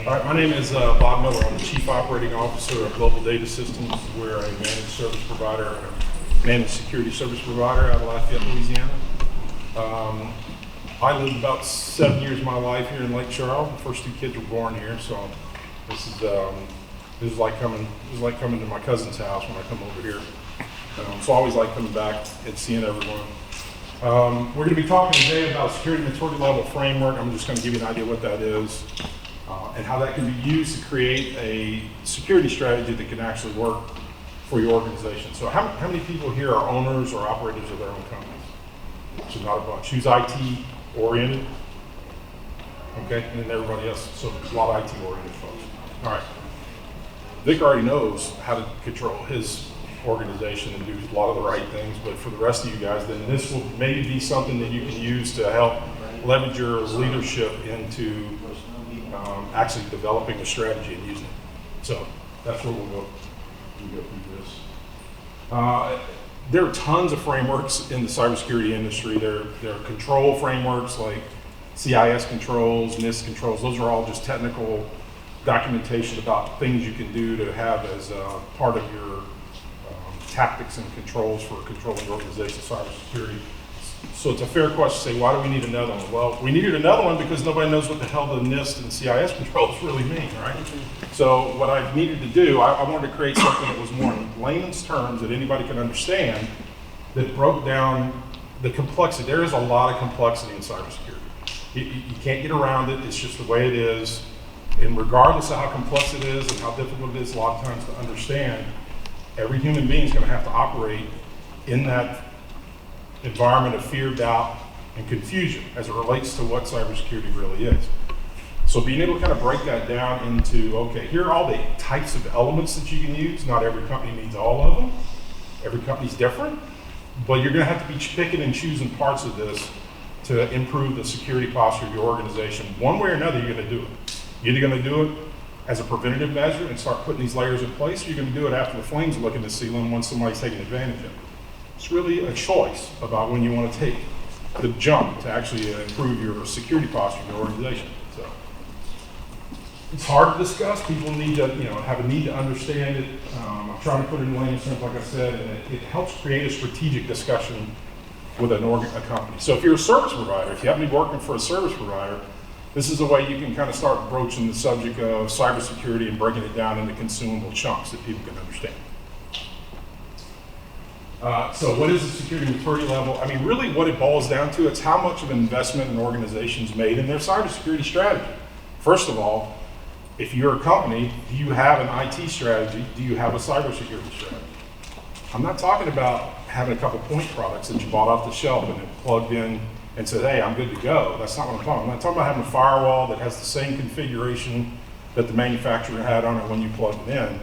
All right, my name is Bob Miller. I'm the Chief Operating Officer of Global Data Systems. We're a managed service provider, a managed security service provider out of Lafayette, Louisiana. I lived about 7 years of my life here in Lake Charles. The first two kids were born here, so this is like coming to my cousin's house when I come over here. So I always like coming back and seeing everyone. We're going to be talking today about security maturity level framework. I'm just going to give you an idea what that is and how that can be used to create a security strategy that can actually work for your organization. So how many people here are owners or operators of their own companies? So not a bunch. Who's IT oriented? Okay, and then everybody else, so a lot of IT oriented folks. All right. Vic already knows how to control his organization and do a lot of the right things, but for the rest of you guys, then this will maybe be something that you can use to help leverage your leadership into actually developing a strategy and using it. So that's where we'll go through this. There are tons of frameworks in the cybersecurity industry. There are control frameworks like CIS controls, NIST controls. Those are all just technical documentation about things you can do to have as part of your tactics and controls for controlling your organization's cybersecurity. So it's a fair question to say, why do we need another one? Well, we needed another one because nobody knows what the hell the NIST and CIS controls really mean, right? So what I needed to do, I wanted to create something that was more in layman's terms that anybody can understand, that broke down the complexity. There is a lot of complexity in cybersecurity. You can't get around it. It's just the way it is. And regardless of how complex it is and how difficult it is a lot of times to understand, every human being is going to have to operate in that environment of fear, doubt, and confusion as it relates to what cybersecurity really is. So being able to kind of break that down into, okay, here are all the types of elements that you can use. Not every company needs all of them. Every company's different, but you're going to have to be picking and choosing parts of this to improve the security posture of your organization. One way or another, you're going to do it. You're either going to do it as a preventative measure and start putting these layers in place, or you're going to do it after the flames look in the ceiling once somebody's taking advantage of it. It's really a choice about when you want to take the jump to actually improve your security posture of your organization. So it's hard to discuss. People need to, have a need to understand it. I'm trying to put it in layman's terms, like I said, and it helps create a strategic discussion with a company. So if you're a service provider, if you happen to be working for a service provider, this is a way you can kind of start broaching the subject of cybersecurity and breaking it down into consumable chunks that people can understand. So what is the security maturity level? I mean, really what it boils down to, it's how much of an investment an organization's made in their cybersecurity strategy. First of all, if you're a company, do you have an IT strategy? Do you have a cybersecurity strategy? I'm not talking about having a couple point products that you bought off the shelf and then plugged in and said, hey, I'm good to go. That's not what I'm talking about. I'm not talking about having a firewall that has the same configuration that the manufacturer had on it when you plugged it in.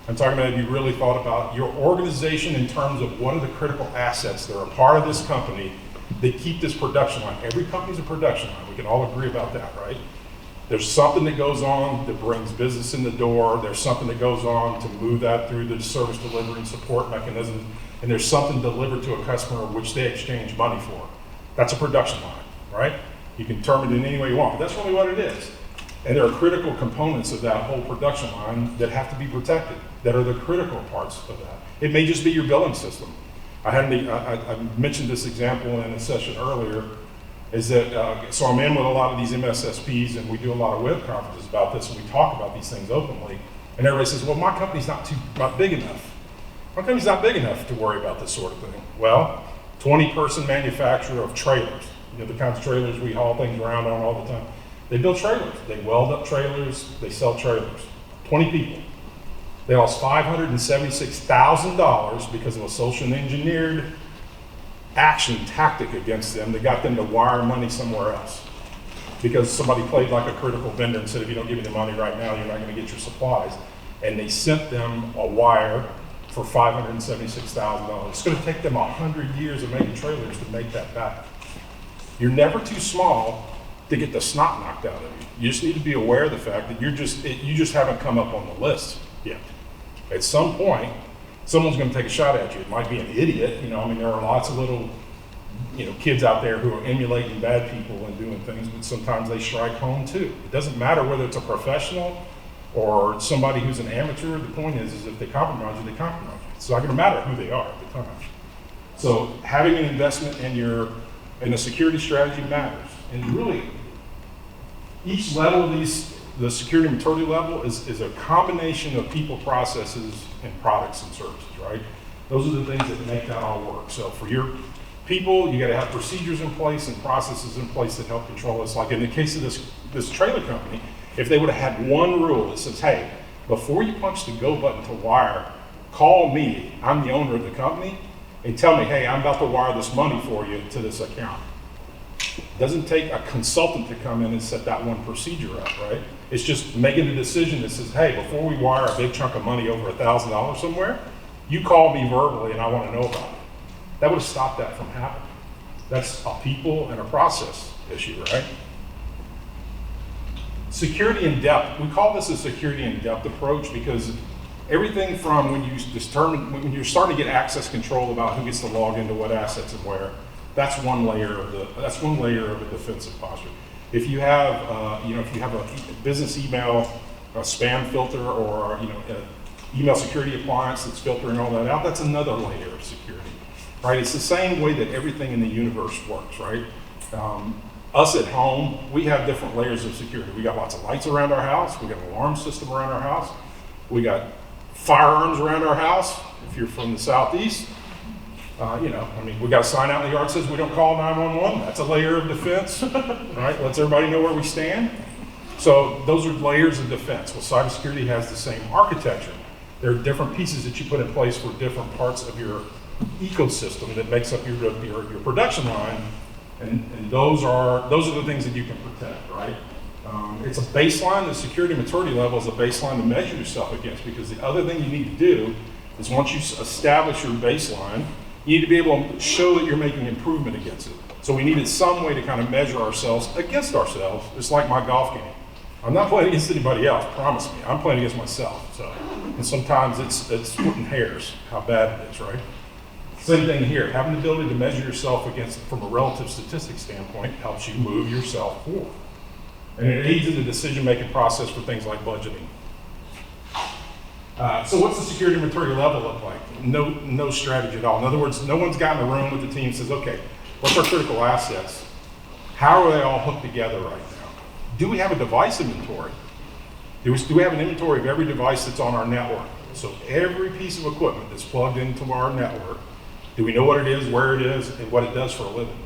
I'm talking about if you really thought about your organization in terms of what are the critical assets that are a part of this company that keep this production line. Every company's a production line. We can all agree about that, right? There's something that goes on that brings business in the door. There's something that goes on to move that through the service delivery and support mechanism. And there's something delivered to a customer which they exchange money for. That's a production line, right? You can term it in any way you want, but that's really what it is. And there are critical components of that whole production line that have to be protected, that are the critical parts of that. It may just be your billing system. I mentioned this example in a session earlier, is that, so I'm in with a lot of these MSSPs and we do a lot of web conferences about this and we talk about these things openly. And everybody says, well, my company's not big enough. My company's not big enough to worry about this sort of thing. Well, 20-person manufacturer of trailers, the kinds of trailers we haul things around on all the time. They build trailers, they weld up trailers, they sell trailers. 20 people. They lost $576,000 because of a social engineered action tactic against them that got them to wire money somewhere else. Because somebody played like a critical vendor and said, if you don't give me the money right now, you're not going to get your supplies. And they sent them a wire for $576,000. It's going to take them 100 years of making trailers to make that back. You're never too small to get the snot knocked out of you. You just need to be aware of the fact that you just haven't come up on the list yet. At some point, someone's going to take a shot at you. It might be an idiot, there are lots of little kids out there who are emulating bad people and doing things, but sometimes they strike home too. It doesn't matter whether it's a professional or somebody who's an amateur. The point is if they compromise you, they compromise you. It's not going to matter who they are at the time. So having an investment in a security strategy matters. And really, each level of the security maturity level is a combination of people, processes, and products and services, right? Those are the things that make that all work. So for your people, you got to have procedures in place and processes in place that help control this. Like in the case of this trailer company, if they would have had one rule that says, hey, before you punch the go button to wire, call me, I'm the owner of the company, and tell me, hey, I'm about to wire this money for you to this account. It doesn't take a consultant to come in and set that one procedure up, right? It's just making a decision that says, hey, before we wire a big chunk of money over $1,000 somewhere, you call me verbally and I want to know about it. That would have stopped that from happening. That's a people and a process issue, right? Security in depth. We call this a security in depth approach because everything from when you're starting to get access control about who gets to log into what assets and where, that's one layer of a defensive posture. If you have a business email, a spam filter, or an email security appliance that's filtering all that out, that's another layer of security, right? It's the same way that everything in the universe works, right? Us at home, we have different layers of security. We got lots of lights around our house. We got an alarm system around our house. We got firearms around our house. If you're from the Southeast, we got a sign out in the yard that says we don't call 911. That's a layer of defense, right? Lets everybody know where we stand. So those are layers of defense. Well, cybersecurity has the same architecture. There are different pieces that you put in place for different parts of your ecosystem that makes up your production line. And those are the things that you can protect, right? It's a baseline. The security maturity level is a baseline to measure yourself against, because the other thing you need to do is once you establish your baseline, you need to be able to show that you're making improvement against it. So we needed some way to kind of measure ourselves against ourselves. It's like my golf game. I'm not playing against anybody else, promise me. I'm playing against myself. And sometimes it's splitting hairs, how bad it is, right? Same thing here. Having the ability to measure yourself against, from a relative statistics standpoint, helps you move yourself forward. And it aids in the decision-making process for things like budgeting. So what's the security maturity level look like? No strategy at all. In other words, no one's got in the room with the team and says, okay, what's our critical assets? How are they all hooked together right now? Do we have a device inventory? Do we have an inventory of every device that's on our network? So every piece of equipment that's plugged into our network, do we know what it is, where it is, and what it does for a living?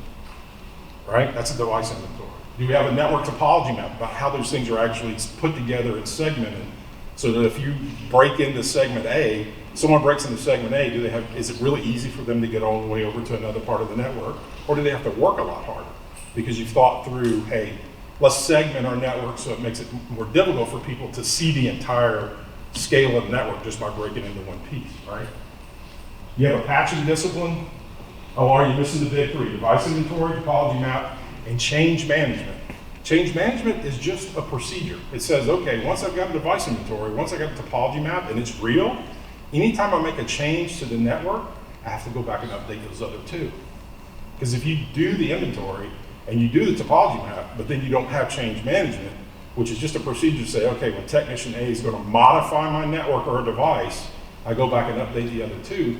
Right? That's a device inventory. Do we have a network topology map about how those things are actually put together and segmented, so that if you break into segment A, someone breaks into segment A, is it really easy for them to get all the way over to another part of the network? Or do they have to work a lot harder? Because you've thought through, hey, let's segment our network so it makes it more difficult for people to see the entire scale of the network just by breaking into one piece, right? You have a patching discipline. Oh, are you missing the big three? Device inventory, topology map, and change management. Change management is just a procedure. It says, okay, once I've got a device inventory, once I got a topology map and it's real, anytime I make a change to the network, I have to go back and update those other two. Because if you do the inventory and you do the topology map, but then you don't have change management, which is just a procedure to say, okay, when technician A is going to modify my network or a device, I go back and update the other two,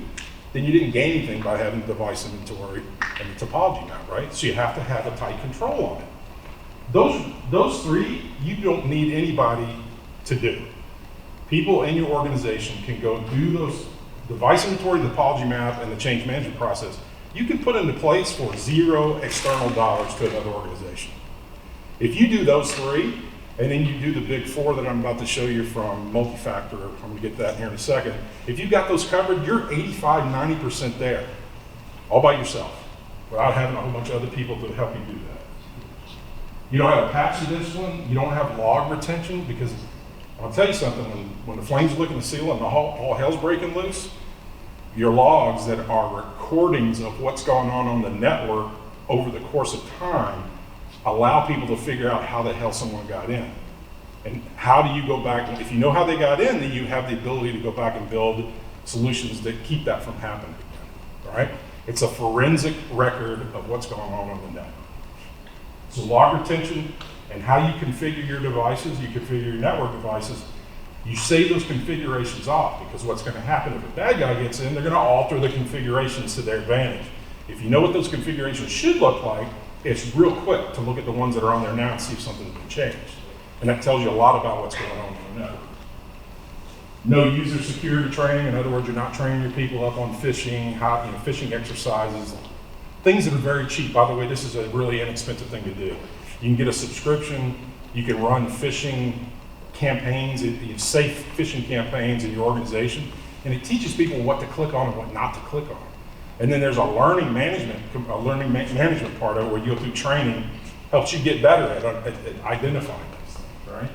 then you didn't gain anything by having the device inventory and the topology map, right? So you have to have a tight control on it. Those three, you don't need anybody to do. People in your organization can go do those device inventory, the topology map, and the change management process. You can put into place for $0 external dollars to another organization. If you do those three, and then you do the big four that I'm about to show you from multi-factor, I'm gonna get that here in a second. If you've got those covered, you're 85, 90% there, all by yourself, without having a whole bunch of other people to help you do that. You don't have a patch discipline, you don't have log retention, because I'll tell you something, when the flames are licking the ceiling and all hell's breaking loose, your logs that are recordings of what's going on the network over the course of time allow people to figure out how the hell someone got in. And how do you go back, if you know how they got in, then you have the ability to go back and build solutions that keep that from happening again, right? It's a forensic record of what's going on the network. So log retention and how you configure your devices, you configure your network devices, you save those configurations off, because what's going to happen if a bad guy gets in, they're going to alter the configurations to their advantage. If you know what those configurations should look like, it's real quick to look at the ones that are on there now and see if something's been changed. And that tells you a lot about what's going on in the network. No user security training. In other words, you're not training your people up on phishing, phishing exercises, things that are very cheap. By the way, this is a really inexpensive thing to do. You can get a subscription. You can run phishing campaigns, safe phishing campaigns in your organization, and it teaches people what to click on and what not to click on. And then there's a learning management part of it where you go through training, helps you get better at identifying these things, right?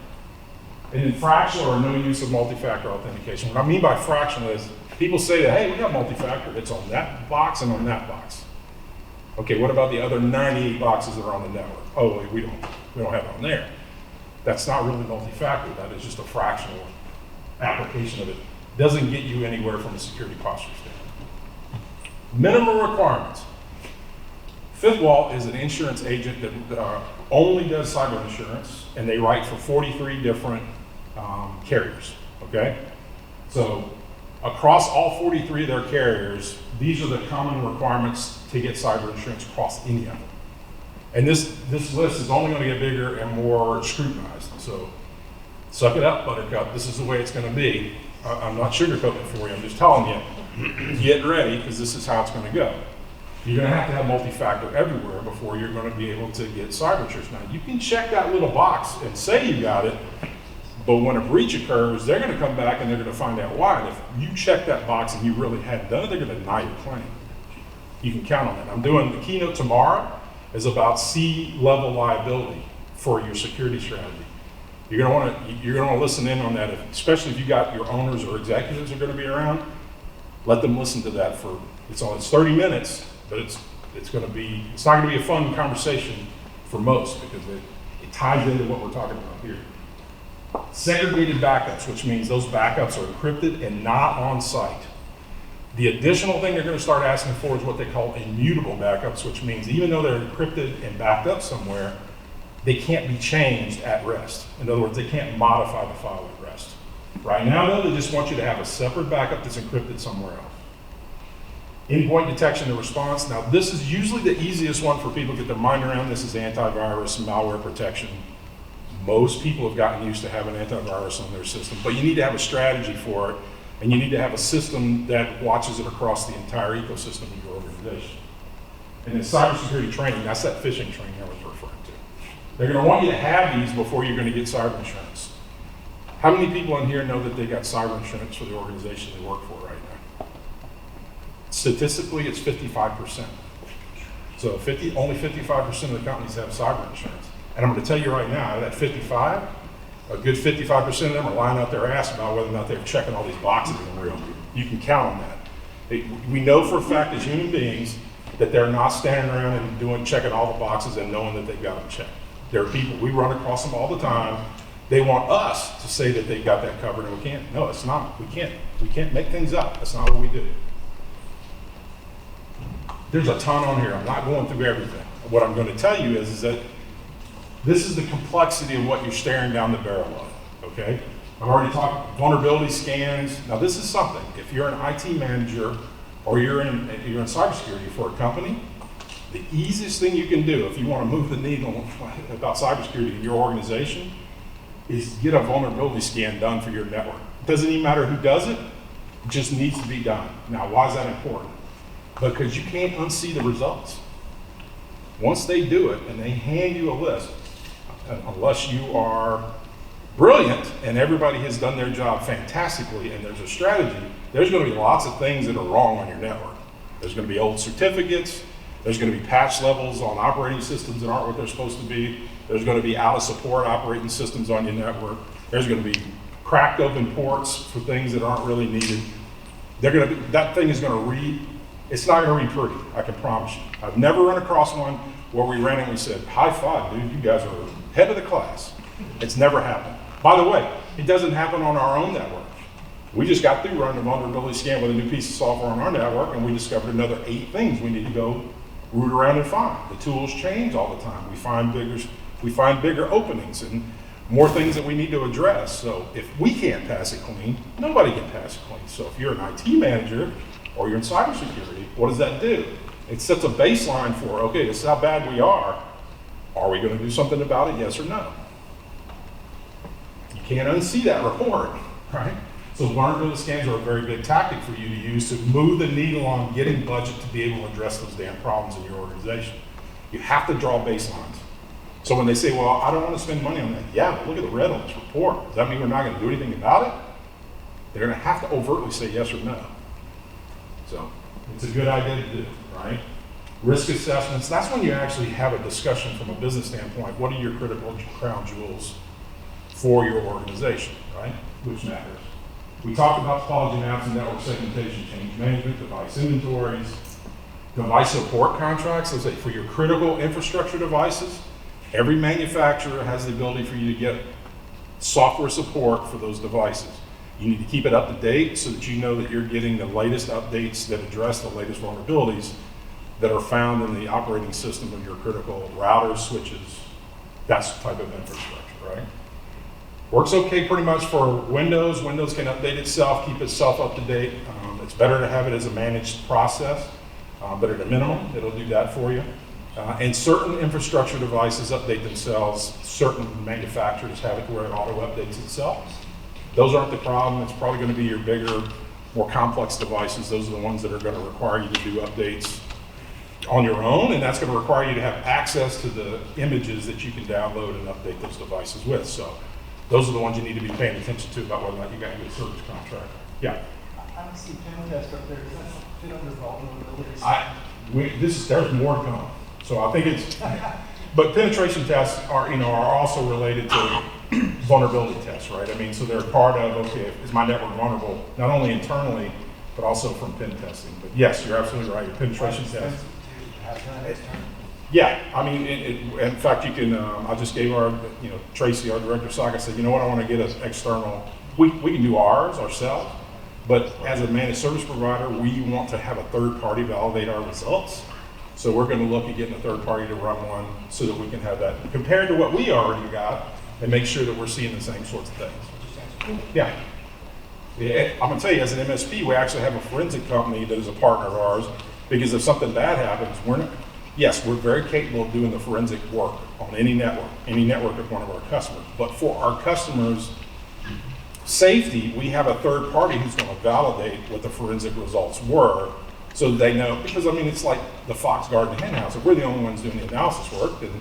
And then fractional or no use of multi-factor authentication. What I mean by fractional is people say that, hey, we got multi-factor. It's on that box and on that box. Okay, what about the other 98 boxes that are on the network? Oh, we don't have it on there. That's not really multi-factor. That is just a fractional application of it. Doesn't get you anywhere from a security posture standpoint. Minimum requirements. Fifth Wall is an insurance agent that only does cyber insurance, and they write for 43 different carriers, okay? So across all 43 of their carriers, these are the common requirements to get cyber insurance across any of them. And this list is only going to get bigger and more scrutinized. So suck it up, Buttercup. This is the way it's going to be. I'm not sugarcoating it for you. I'm just telling you, get ready, because this is how it's going to go. You're going to have multi-factor everywhere before you're going to be able to get cyber insurance. Now, you can check that little box and say you got it, but when a breach occurs, they're going to come back and they're going to find out why. And if you check that box and you really hadn't done it, they're going to deny your claim. You can count on that. I'm doing the keynote tomorrow is about C-level liability for your security strategy. You're going to want to listen in on that, especially if you got your owners or executives are going to be around. Let them listen to that for it's 30 minutes, but it's not going to be a fun conversation for most, because it ties into what we're talking about here. Segregated backups, which means those backups are encrypted and not on site. The additional thing they're going to start asking for is what they call immutable backups, which means even though they're encrypted and backed up somewhere, they can't be changed at rest. In other words, they can't modify the file at rest. Right now, though, they just want you to have a separate backup that's encrypted somewhere else. Endpoint detection and response. Now, this is usually the easiest one for people to get their mind around. This is antivirus and malware protection. Most people have gotten used to having antivirus on their system, but you need to have a strategy for it, and you need to have a system that watches it across the entire ecosystem of your organization. And in cybersecurity training, that's that phishing training I was referring to. They're going to want you to have these before you're going to get cyber insurance. How many people in here know that they got cyber insurance for the organization they work for right now? Statistically, it's 55%. So only 55% of the companies have cyber insurance. And I'm going to tell you right now, out of that 55, a good 55% of them are lying out their ass about whether or not they're checking all these boxes in real. You can count on that. We know for a fact as human beings that they're not standing around and checking all the boxes and knowing that they've got them checked. There are people, we run across them all the time. They want us to say that they've got that covered, and we can't. No, it's not. We can't make things up. That's not what we do. There's a ton on here. I'm not going through everything. What I'm going to tell you is that this is the complexity of what you're staring down the barrel of, okay? I've already talked vulnerability scans. Now this is something, if you're an IT manager or you're in cybersecurity for a company, the easiest thing you can do if you want to move the needle about cybersecurity in your organization is get a vulnerability scan done for your network. It doesn't even matter who does it, it just needs to be done. Now why is that important? Because you can't unsee the results. Once they do it and they hand you a list, unless you are brilliant and everybody has done their job fantastically and there's a strategy, there's going to be lots of things that are wrong on your network. There's going to be old certificates, there's going to be patch levels on operating systems that aren't what they're supposed to be, there's going to be out of support operating systems on your network, there's going to be cracked open ports for things that aren't really needed. That thing is going to read, it's not going to read pretty, I can promise you. I've never run across one where we ran and we said, high five, dude, you guys are head of the class. It's never happened. By the way, it doesn't happen on our own network. We just got through running a vulnerability scan with a new piece of software on our network, and we discovered another 8 things we need to go root around and find. The tools change all the time. We find bigger openings and more things that we need to address. So if we can't pass it clean, nobody can pass it clean. So if you're an IT manager or you're in cybersecurity, what does that do? It sets a baseline for, okay, this is how bad we are. Are we going to do something about it, yes or no? You can't unsee that report, right? So vulnerability scans are a very big tactic for you to use to move the needle on getting budget to be able to address those damn problems in your organization. You have to draw baselines. So when they say, well, I don't want to spend money on that, yeah, but look at the red on this report. Does that mean we're not going to do anything about it? They're going to have to overtly say yes or no. So it's a good idea to do, right? Risk assessments, that's when you actually have a discussion from a business standpoint. What are your critical crown jewels for your organization, right? Which matters. We talked about topology maps and network segmentation, change management, device inventories, device support contracts. So say for your critical infrastructure devices, every manufacturer has the ability for you to get software support for those devices. You need to keep it up to date so that you know that you're getting the latest updates that address the latest vulnerabilities that are found in the operating system of your critical routers, switches, that type of infrastructure, right? Works okay pretty much for Windows. Windows can update itself, keep itself up to date. It's better to have it as a managed process, but at a minimum, it'll do that for you. And certain infrastructure devices update themselves. Certain manufacturers have it where it auto updates itself. Those aren't the problem. It's probably going to be your bigger, more complex devices. Those are the ones that are going to require you to do updates on your own, and that's going to require you to have access to the images that you can download and update those devices with. So those are the ones you need to be paying attention to about whether or not you got a good service contract. Yeah? I don't see pen test up there. Does that fit under vulnerabilities? There's more to come. So I think it's, but penetration tests are also related to vulnerability tests, right? I mean, so they're part of, okay, is my network vulnerable, not only internally, but also from pen testing. But yes, you're absolutely right, your penetration test. Yeah, I mean, in fact, you can, I just gave our, Tracy, our director of SOC, I said, you know what, I want to get an external, we can do ours ourselves, but as a managed service provider, we want to have a third party validate our results. So we're going to look at getting a third party to run one so that we can have that compared to what we already got and make sure that we're seeing the same sorts of things. Yeah. I'm going to tell you, as an MSP, we actually have a forensic company that is a partner of ours, because if something bad happens, we're very capable of doing the forensic work on any network of one of our customers. But for our customers' safety, we have a third party who's going to validate what the forensic results were, so that they know, because I mean, it's like the fox guarding the hen house. If we're the only ones doing the analysis work, then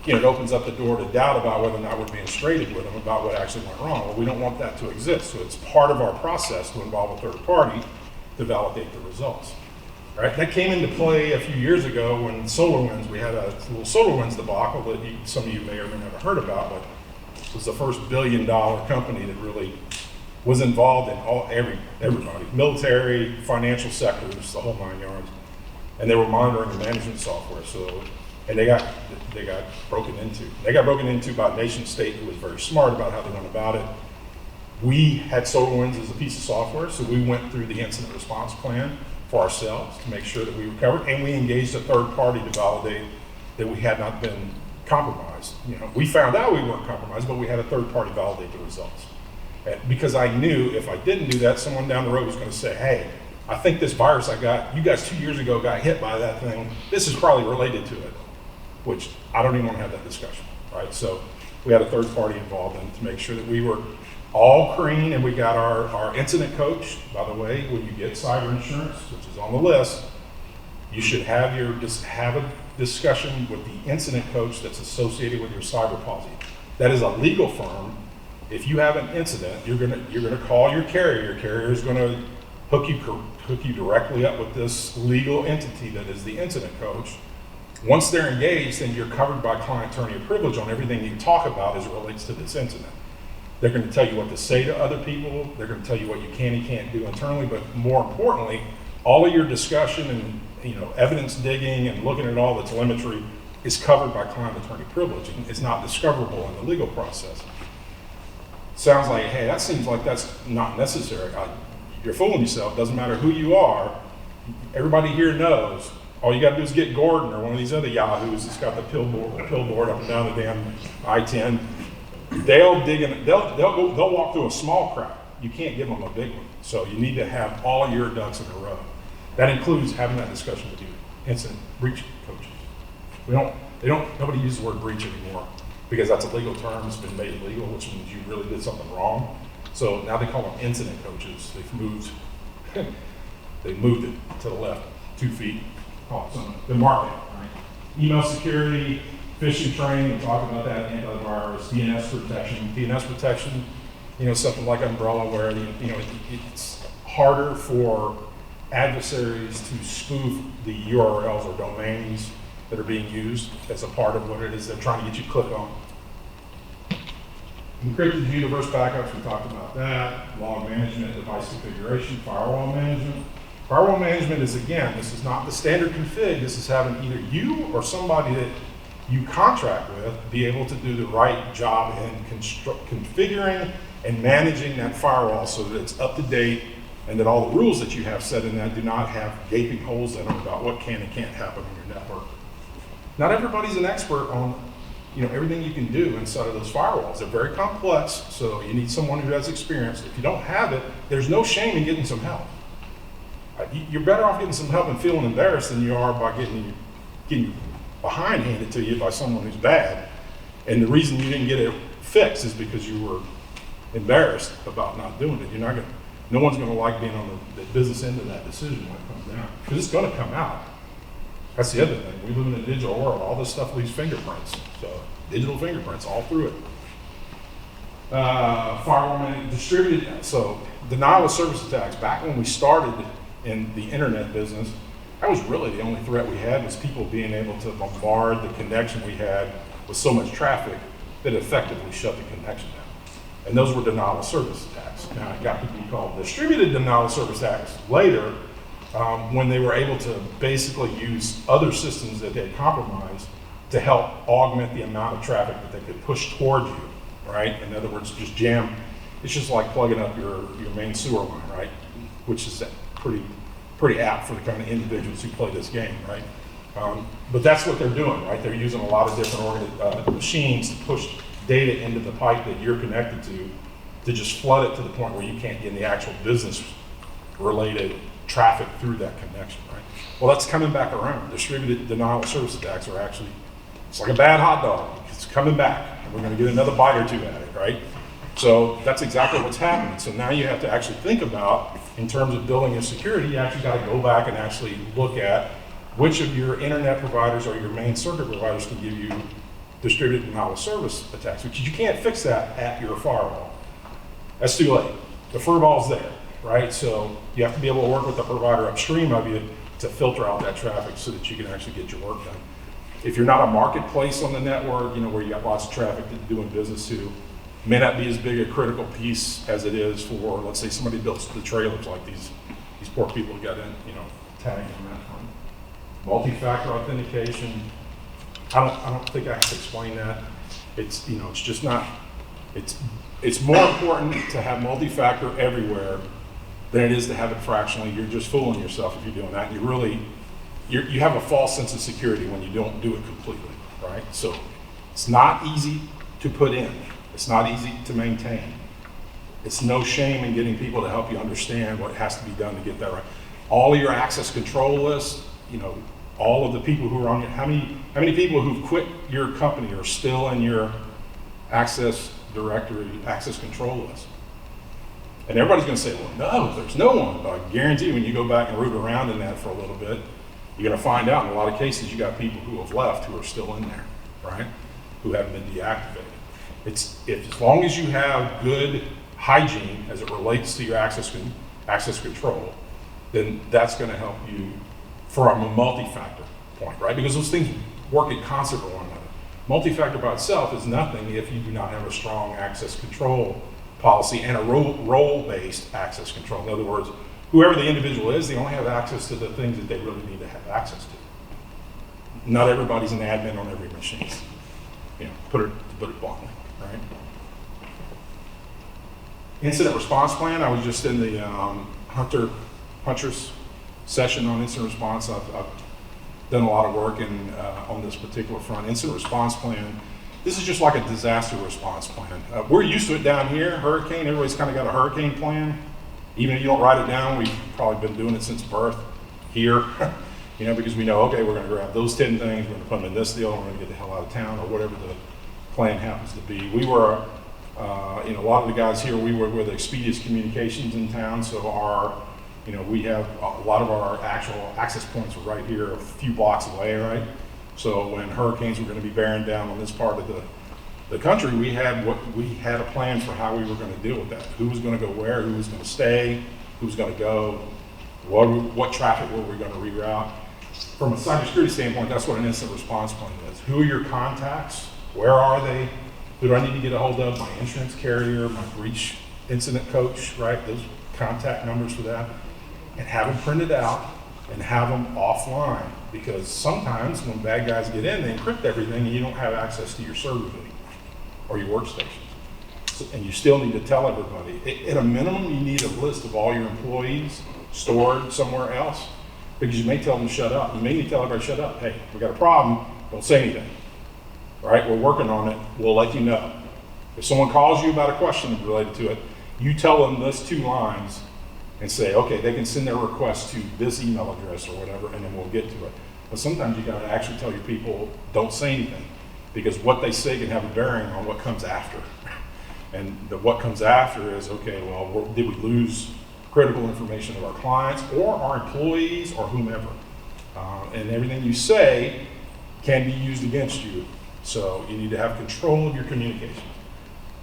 it opens up the door to doubt about whether or not we're being straighted with them about what actually went wrong. Well, we don't want that to exist. So it's part of our process to involve a third party to validate the results. Right? That came into play a few years ago when SolarWinds, we had a little SolarWinds debacle that some of you may or may not have heard about, but it was the first $1 billion company that really was involved in everybody, military, financial sectors, the whole 9 yards. And they were monitoring the management software. So, and they got broken into. They got broken into by a nation state who was very smart about how they went about it. We had SolarWinds as a piece of software, so we went through the incident response plan for ourselves to make sure that we recovered, and we engaged a third party to validate that we had not been compromised. We found out we weren't compromised, but we had a third party validate the results. Because I knew if I didn't do that, someone down the road was going to say, hey, I think this virus I got, you guys 2 years ago got hit by that thing. This is probably related to it, which I don't even want to have that discussion, right? So we had a third party involved in to make sure that we were all clean, and we got our incident coach. By the way, when you get cyber insurance, which is on the list, you should have a discussion with the incident coach that's associated with your cyber policy. That is a legal firm. If you have an incident, you're gonna call your carrier. Your carrier is gonna hook you directly up with this legal entity that is the incident coach. Once they're engaged, then you're covered by client-attorney privilege on everything you talk about as it relates to this incident. They're going to tell you what to say to other people. They're going to tell you what you can and can't do internally. But more importantly, all of your discussion and evidence digging and looking at all the telemetry is covered by client-attorney privilege, and it's not discoverable in the legal process. sounds like, hey, that seems like that's not necessary. You're fooling yourself. Doesn't matter who you are. Everybody here knows. All you got to do is get Gordon or one of these other yahoos that's got the pill board up and down the damn I-10. They'll dig in. They'll walk through a small crack. You can't give them a big one. So you need to have all your ducks in a row. That includes having that discussion with you, incident breach coaches. Nobody uses the word breach anymore because that's a legal term. It's been made illegal, which means you really did something wrong. So now they call them incident coaches. They've moved it to the left 2 feet. The market, right? Email security, phishing training, we talked about that, antivirus, DNS protection. DNS protection, something like Umbrella where, it's harder for adversaries to spoof the URLs or domains that are being used as a part of what it is they're trying to get you to click on. Encrypted view, diverse backups, we talked about that. Log management, device configuration, firewall management. Firewall management is, again, this is not the standard config. This is having either you or somebody that you contract with be able to do the right job in configuring and managing that firewall so that it's up to date and that all the rules that you have set in that do not have gaping holes in them about what can and can't happen on your network. Not everybody's an expert on everything you can do inside of those firewalls. They're very complex, so you need someone who has experience. If you don't have it, there's no shame in getting some help. You're better off getting some help and feeling embarrassed than you are by getting behind handed to you by someone who's bad. And the reason you didn't get it fixed is because you were embarrassed about not doing it. No one's going to like being on the business end of that decision when it comes down, because it's going to come out. That's the other thing. We live in a digital world. All this stuff leaves fingerprints. So digital fingerprints all through it. Firewall distributed. So denial of service attacks. Back when we started in the internet business, that was really the only threat we had, was people being able to bombard the connection we had with so much traffic that effectively shut the connection down. And those were denial of service attacks. Now it got to be called distributed denial of service attacks later, when they were able to basically use other systems that they had compromised to help augment the amount of traffic that they could push toward you, right? In other words, just jam. It's just like plugging up your main sewer line, right? Which is pretty apt for the kind of individuals who play this game, right? But that's what they're doing, right? They're using a lot of different machines to push data into the pipe that you're connected to just flood it to the point where you can't get the actual business-related traffic through that connection, right? Well, that's coming back around. Distributed denial of service attacks are actually, it's like a bad hot dog. It's coming back, and we're going to get another bite or two at it, right? So that's exactly what's happening. So now you have to actually think about, in terms of building your security, you actually got to go back and actually look at which of your internet providers or your main circuit providers can give you distributed denial of service attacks, because you can't fix that at your firewall. That's too late. The furball's there, right? So you have to be able to work with the provider upstream of you to filter out that traffic so that you can actually get your work done. If you're not a marketplace on the network, where you got lots of traffic that you're doing business to, may not be as big a critical piece as it is for, let's say, somebody builds the trailers like these poor people got in, tagged on that one. Multi-factor authentication. I don't think I have to explain that. It's just not. It's more important to have multi-factor everywhere than it is to have it fractionally. You're just fooling yourself if you're doing that. You have a false sense of security when you don't do it completely, right? So it's not easy to put in. It's not easy to maintain. It's no shame in getting people to help you understand what has to be done to get that right. All of your access control lists, all of the people who are on your, how many people who've quit your company are still in your access directory, access control list? And everybody's going to say, well, no, there's no one. But I guarantee you, when you go back and root around in that for a little bit, you're going to find out in a lot of cases you got people who have left who are still in there, right? Who haven't been deactivated. As long as you have good hygiene as it relates to your access control, then that's going to help you from a multi-factor point, right? Because those things work in concert with one another. Multi-factor by itself is nothing if you do not have a strong access control policy and a role-based access control. In other words, whoever the individual is, they only have access to the things that they really need to have access to. Not everybody's an admin on every machine. To put it bluntly, right? Incident response plan, I was just in the Hunter's session on incident response. I've done a lot of work on this particular front. Incident response plan, this is just like a disaster response plan. We're used to it down here, hurricane, everybody's kind of got a hurricane plan. Even if you don't write it down, we've probably been doing it since birth here, you know, because we know, okay, we're gonna grab those 10 things, we're gonna put them in this deal, and we're gonna get the hell out of town, or whatever the plan happens to be. We were, you know, a lot of the guys here, we were with Expedius Communications in town, so we have a lot of our actual access points are right here, a few blocks away, right? So when hurricanes were going to be bearing down on this part of the country, we had a plan for how we were going to deal with that. Who was going to go where? Who was going to stay? Who was going to go? What traffic were we going to reroute? From a cybersecurity standpoint, that's what an incident response plan is. Who are your contacts? Where are they? Who do I need to get a hold of? My insurance carrier, my breach incident coach, right? Those contact numbers for that. And have them printed out and have them offline, because sometimes when bad guys get in, they encrypt everything and you don't have access to your servers anymore or your workstations. And you still need to tell everybody. At a minimum, you need a list of all your employees stored somewhere else, because you may tell them to shut up. You may need to tell everybody, shut up. Hey, we got a problem, don't say anything. All right, we're working on it, we'll let you know. If someone calls you about a question related to it, you tell them those 2 lines and say, okay, they can send their request to this email address or whatever, and then we'll get to it. But sometimes you gotta actually tell your people, don't say anything, because what they say can have a bearing on what comes after. And what comes after is, okay, well, did we lose critical information of our clients or our employees or whomever? And everything you say can be used against you. So you need to have control of your communications.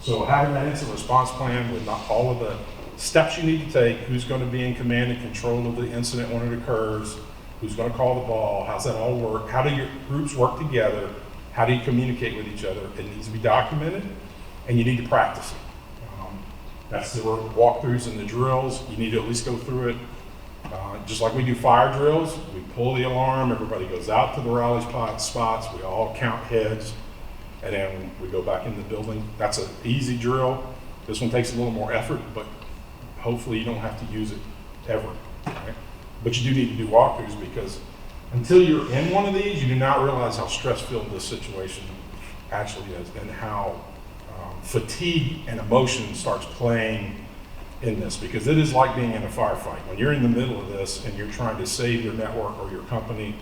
So having that incident response plan with not all of the steps you need to take, who's going to be in command and control of the incident when it occurs, who's going to call the ball, how's that all work, how do your groups work together, how do you communicate with each other? It needs to be documented, and you need to practice it. That's the walkthroughs and the drills. You need to at least go through it. Just like we do fire drills, we pull the alarm, everybody goes out to the rally spots, we all count heads, and then we go back in the building. That's an easy drill. This one takes a little more effort, but hopefully you don't have to use it ever, right? But you do need to do walkthroughs, because until you're in one of these, you do not realize how stress-filled this situation actually is, and how fatigue and emotion starts playing in this, because it is like being in a firefight. When you're in the middle of this and you're trying to save your network or your company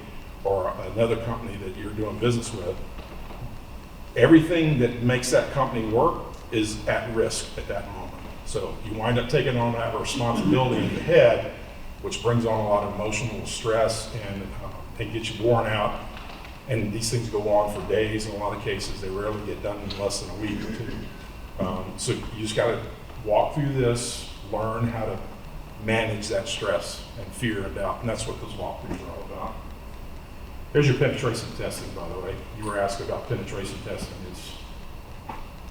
or another company that you're doing business with, everything that makes that company work is at risk at that moment. So you wind up taking on that responsibility in the head, which brings on a lot of emotional stress, and it gets you worn out. And these things go on for days. In a lot of cases, they rarely get done in less than a week or 2. So you just got to walk through this, learn how to manage that stress and fear and doubt, and that's what those walkthroughs are all about. Here's your penetration testing, by the way. You were asked about penetration testing.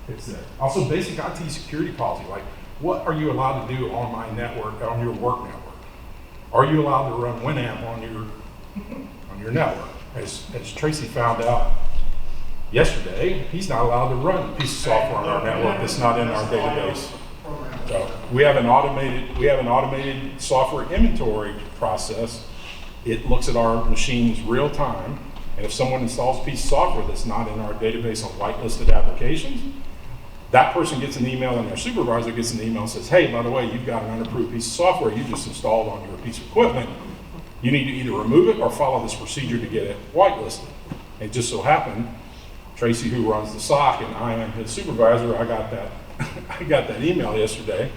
It's there. Also, basic IT security policy, like what are you allowed to do on my network, on your work network? Are you allowed to run Winamp on your network? As Tracy found out yesterday, he's not allowed to run a piece of software on our network that's not in our database. So we have an automated software inventory process. It looks at our machines real time, and if someone installs a piece of software that's not in our database on whitelisted applications, that person gets an email, and their supervisor gets an email and says, hey, by the way, you've got an unapproved piece of software you just installed on your piece of equipment. You need to either remove it or follow this procedure to get it whitelisted. It just so happened, Tracy, who runs the SOC, and I am his supervisor, I got that email yesterday,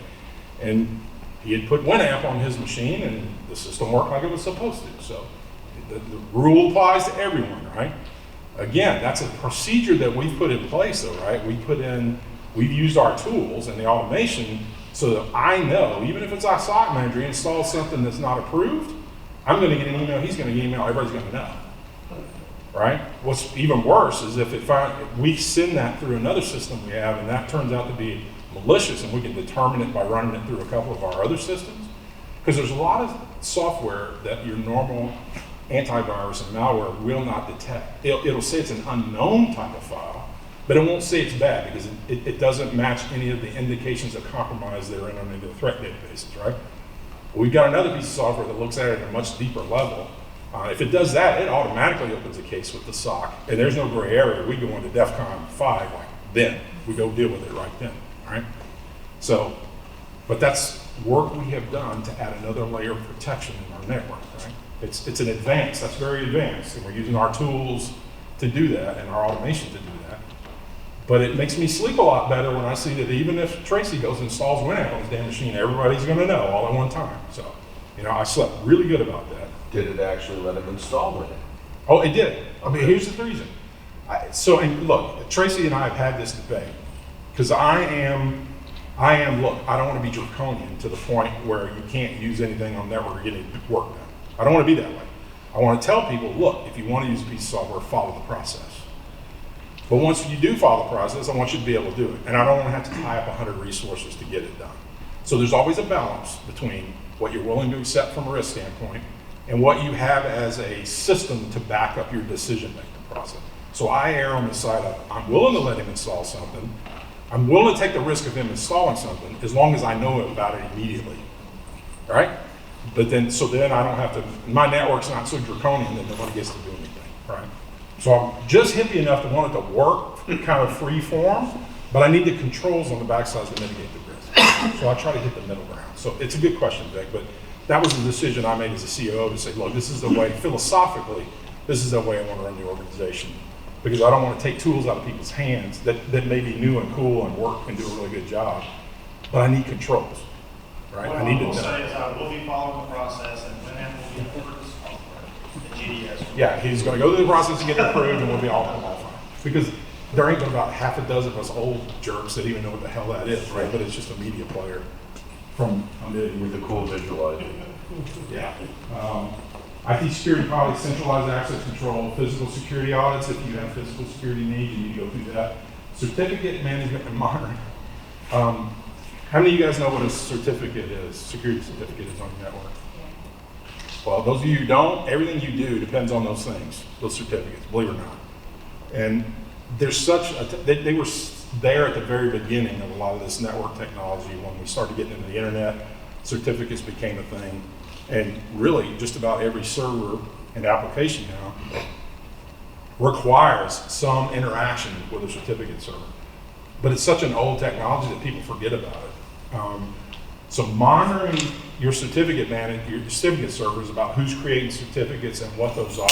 and he had put Winamp on his machine, and the system worked like it was supposed to. So the rule applies to everyone, right? Again, that's a procedure that we've put in place, though, right? We've used our tools and the automation so that I know, even if it's our SOC manager, he installs something that's not approved, I'm going to get an email, he's going to get an email, everybody's going to know, right? What's even worse is if we send that through another system we have, and that turns out to be malicious, and we can determine it by running it through a couple of our other systems, because there's a lot of software that your normal antivirus and malware will not detect. It'll say it's an unknown type of file, But it won't say it's bad because it doesn't match any of the indications of compromise that are in any of the threat databases, right? We've got another piece of software that looks at it at a much deeper level. If it does that, it automatically opens a case with the SOC, and there's no gray area. We go into DEFCON 5 like then. We go deal with it right then, all right? So, but that's work we have done to add another layer of protection in our network, right? It's an advance, that's very advanced, and we're using our tools to do that and our automation to do that. But it makes me sleep a lot better when I see that even if Tracy goes and installs Winamp on his damn machine, everybody's gonna know all at one time. So, you know, I slept really good about that. Did it actually let him install Winamp? Oh, it did. I mean, here's the reason. And look, Tracy and I have had this debate, because I don't want to be draconian to the point where you can't use anything on network or get any work done. I don't want to be that way. I want to tell people, look, if you want to use a piece of software, follow the process. But once you do follow the process, I want you to be able to do it. And I don't want to have to tie up 100 resources to get it done. So there's always a balance between what you're willing to accept from a risk standpoint and what you have as a system to back up your decision-making process. So I err on the side of, I'm willing to let him install something. I'm willing to take the risk of him installing something as long as I know about it immediately, all right? But then, so then I don't have to, my network's not so draconian that nobody gets to do anything, right? So I'm just hippie enough to want it to work kind of free form, but I need the controls on the backside to mitigate the risk. So I try to hit the middle ground. So it's a good question, Vic, but that was the decision I made as a COO to say, look, this is the way, philosophically, this is the way I want to run the organization. Because I don't want to take tools out of people's hands that may be new and cool and work and do a really good job, but I need controls, right? What I need to will know. say is I will be following the process and Winamp will be approved as software. The GDS. Yeah, he's going to go through the process and get it approved, and we'll be all fine. Because there ain't but about half a dozen of us old jerks that even know what the hell that is, right? But it's just a media player from With the cool visualizer. yeah. IT security policy, centralized access control, physical security audits. If you have physical security needs, you need to go through that. Certificate management and monitoring. How many of you guys know what a certificate is? Security certificate is on your network. Well, those of you who don't, everything you do depends on those things, those certificates, believe it or not. And there's such, they were there at the very beginning of a lot of this network technology. When we started getting into the internet, certificates became a thing. And really, just about every server and application now requires some interaction with a certificate server. But it's such an old technology that people forget about it. So monitoring your certificate servers about who's creating certificates and what those are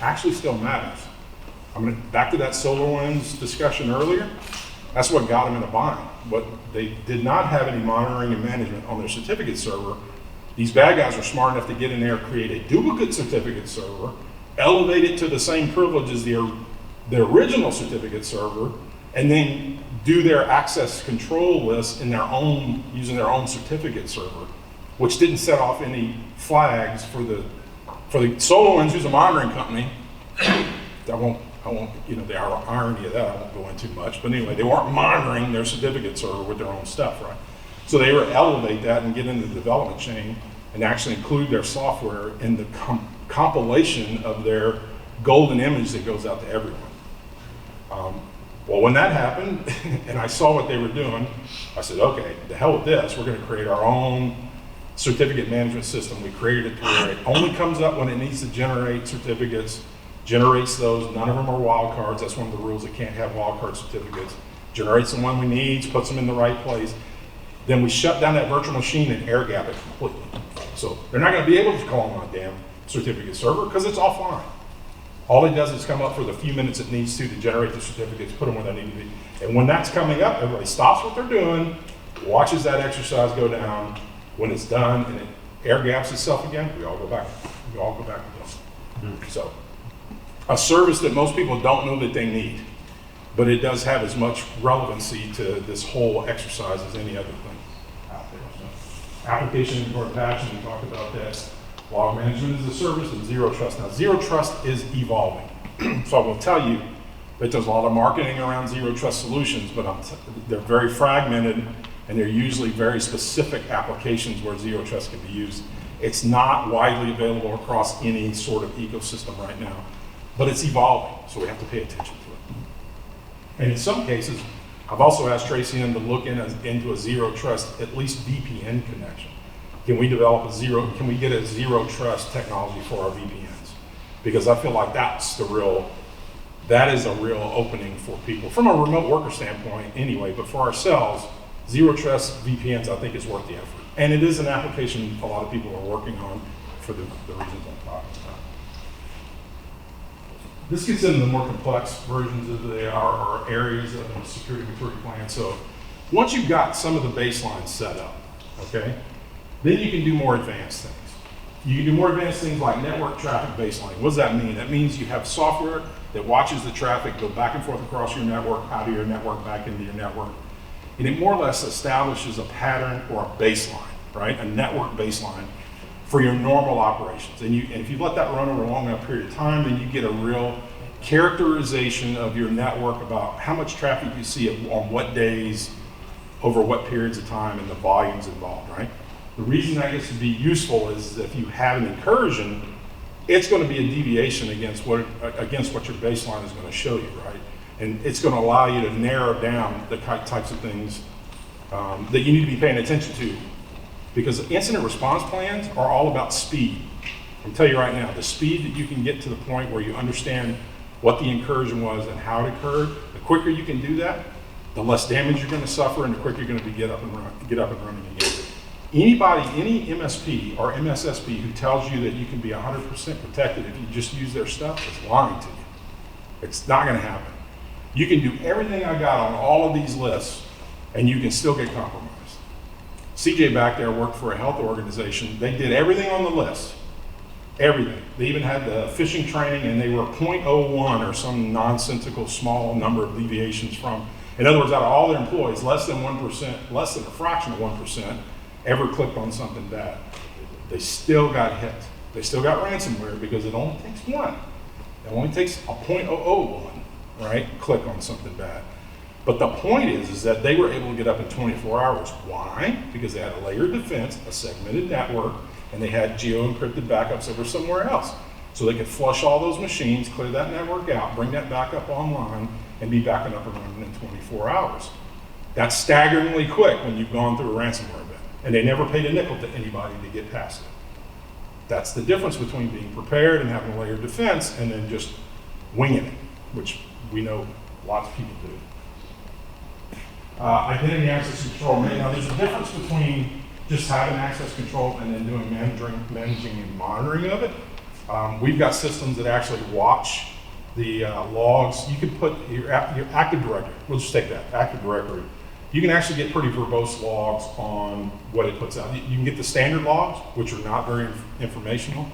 actually still matters. Back to that SolarWinds discussion earlier. That's what got them in a bind. But they did not have any monitoring and management on their certificate server. These bad guys are smart enough to get in there, create a duplicate certificate server, elevate it to the same privilege as the original certificate server, and then do their access control list in their own, using their own certificate server, which didn't set off any flags for the SolarWinds, who's a monitoring company. I won't, the irony of that I won't go into much, but anyway, they weren't monitoring their certificate server with their own stuff, right? So they were elevate that and get into the development chain and actually include their software in the compilation of their golden image that goes out to everyone. Well, when that happened and I saw what they were doing, I said, okay, the hell with this. We're going to create our own certificate management system. We created it to where it only comes up when it needs to generate certificates, generates those. None of them are wildcards. That's one of the rules. It can't have wildcard certificates. Generates the one we need, puts them in the right place. Then we shut down that virtual machine and air gap it completely. So they're not going to be able to call on a damn certificate server because it's offline. All it does is come up for the few minutes it needs to generate the certificates, put them where they need to be. And when that's coming up, everybody stops what they're doing, watches that exercise go down. When it's done and it air gaps itself again, we all go back. We all go back again. So a service that most people don't know that they need, but it does have as much relevancy to this whole exercise as any other thing out there. So, application inventory patching, we talked about that. Log management is a service, and zero trust. Now, zero trust is evolving. So I will tell you that there's a lot of marketing around zero trust solutions, but they're very fragmented, and they're usually very specific applications where zero trust can be used. It's not widely available across any sort of ecosystem right now, but it's evolving, so we have to pay attention to it. And in some cases, I've also asked Tracy and them to look into a zero trust, at least VPN connection. Can we develop can we get a zero trust technology for our VPNs? Because I feel like that is a real opening for people from a remote worker standpoint anyway, but for ourselves, zero trust VPNs I think is worth the effort. And it is an application a lot of people are working on for the reasons I'm talking about. This gets into the more complex versions of or areas of the security maturity plan. So once you've got some of the baselines set up, okay, then you can do more advanced things. You can do more advanced things like network traffic baseline. What does that mean? That means you have software that watches the traffic go back and forth across your network, out of your network, back into your network. And it more or less establishes a pattern or a baseline, right? A network baseline for your normal operations. And if you let that run over a long enough period of time, then you get a real characterization of your network about how much traffic you see on what days, over what periods of time, and the volumes involved, right? The reason that gets to be useful is if you have an incursion, it's going to be a deviation against what your baseline is going to show you, right? And it's going to allow you to narrow down the types of things that you need to be paying attention to. Because incident response plans are all about speed. I'll tell you right now, the speed that you can get to the point where you understand what the incursion was and how it occurred, the quicker you can do that, the less damage you're going to suffer and the quicker you're going to get up and running again. Anybody, any MSP or MSSP who tells you that you can be 100% protected if you just use their stuff is lying to you. It's not going to happen. You can do everything I got on all of these lists and you can still get compromised. CJ back there worked for a health organization. They did everything on the list. Everything. They even had the phishing training and they were 0.01 or some nonsensical small number of deviations from. In other words, out of all their employees, less than 1%, less than a fraction of 1% ever clicked on something bad. They still got hit. They still got ransomware because it only takes one. It only takes a 0.001, right? Click on something bad. But the point is that they were able to get up in 24 hours. Why? Because they had a layered defense, a segmented network, and they had geo-encrypted backups over somewhere else. So they could flush all those machines, clear that network out, bring that back up online, and be backing up and running in 24 hours. That's staggeringly quick when you've gone through a ransomware event. And they never paid a nickel to anybody to get past it. That's the difference between being prepared and having a layered defense and then just winging it, which we know lots of people do. Identity access control. Now, there's a difference between just having access control and then doing managing and monitoring of it. We've got systems that actually watch the logs. You can put your Active Directory. We'll just take that, Active Directory. You can actually get pretty verbose logs on what it puts out. You can get the standard logs, which are not very informational,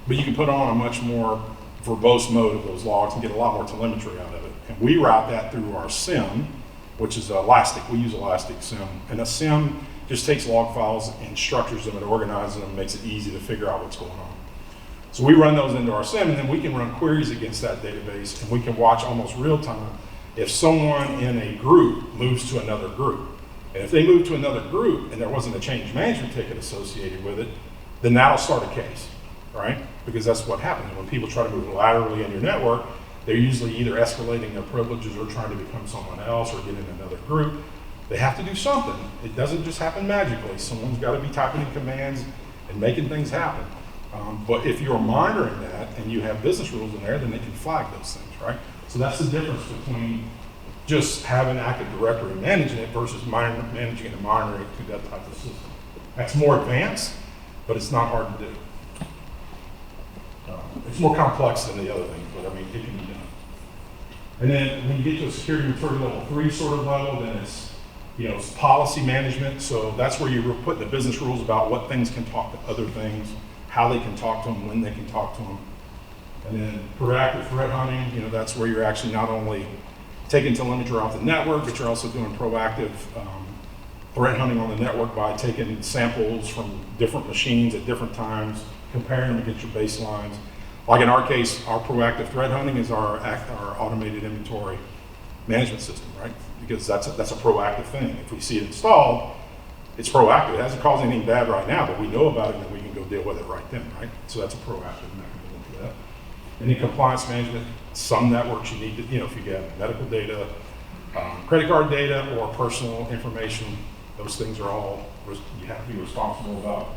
but you can put on a much more verbose mode of those logs and get a lot more telemetry out of it. And we route that through our SIM, which is Elastic. We use Elastic SIM. And a SIM just takes log files and structures them and organizes them and makes it easy to figure out what's going on. So we run those into our SIM, and then we can run queries against that database, and we can watch almost real time if someone in a group moves to another group. And if they move to another group and there wasn't a change management ticket associated with it, then that'll start a case, right? Because that's what happens. When people try to move laterally in your network, they're usually either escalating their privileges or trying to become someone else or get in another group. They have to do something. It doesn't just happen magically. Someone's got to be typing in commands and making things happen. But if you're monitoring that and you have business rules in there, then they can flag those things, right? So that's the difference between just having Active Directory managing it versus managing and monitoring it through that type of system. That's more advanced, but it's not hard to do. It's more complex than the other things, but I mean, it can be done. And then when you get to a security maturity level 3 sort of level, then it's, it's policy management. So that's where you're putting the business rules about what things can talk to other things, how they can talk to them, when they can talk to them. And then proactive threat hunting, that's where you're actually not only taking telemetry off the network, but you're also doing proactive threat hunting on the network by taking samples from different machines at different times, comparing them against your baselines. Like in our case, our proactive threat hunting is our automated inventory management system, right? Because that's a proactive thing. If we see it installed, it's proactive. It hasn't caused anything bad right now, but we know about it and then we can go deal with it right then, right? So that's a proactive mechanism for that. And in compliance management, some networks you need to, if you have medical data, credit card data or personal information. Those things are all you have to be responsible about.